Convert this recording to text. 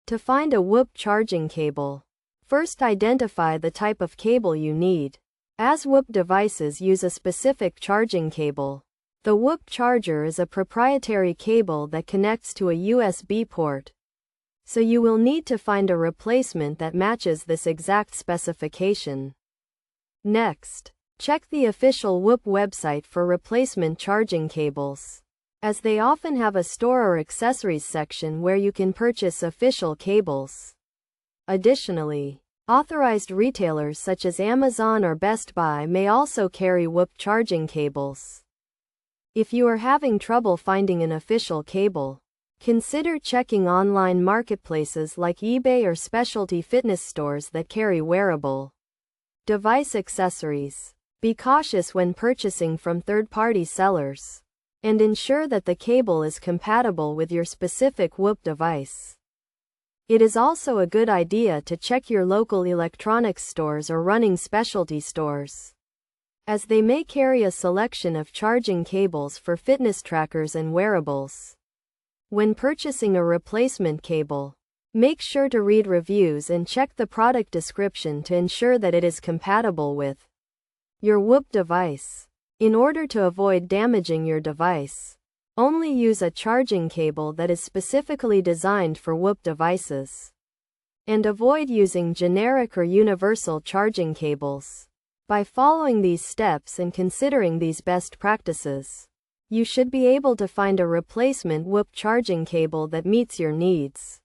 To find a Whoop charging cable, first identify the type of cable you need. As Whoop devices use a specific charging cable, the Whoop charger is a proprietary cable that connects to a USB port. So you will need to find a replacement that matches this exact specification. Next, check the official Whoop website for replacement charging cables, as they often have a store or accessories section where you can purchase official cables. Additionally, authorized retailers such as Amazon or Best Buy may also carry Whoop charging cables. If you are having trouble finding an official cable, consider checking online marketplaces like eBay or specialty fitness stores that carry wearable device accessories. Be cautious when purchasing from third-party sellers, and ensure that the cable is compatible with your specific Whoop device. It is also a good idea to check your local electronics stores or running specialty stores, as they may carry a selection of charging cables for fitness trackers and wearables. When purchasing a replacement cable, make sure to read reviews and check the product description to ensure that it is compatible with your Whoop device. In order to avoid damaging your device, only use a charging cable that is specifically designed for Whoop devices, and avoid using generic or universal charging cables. By following these steps and considering these best practices, you should be able to find a replacement Whoop charging cable that meets your needs.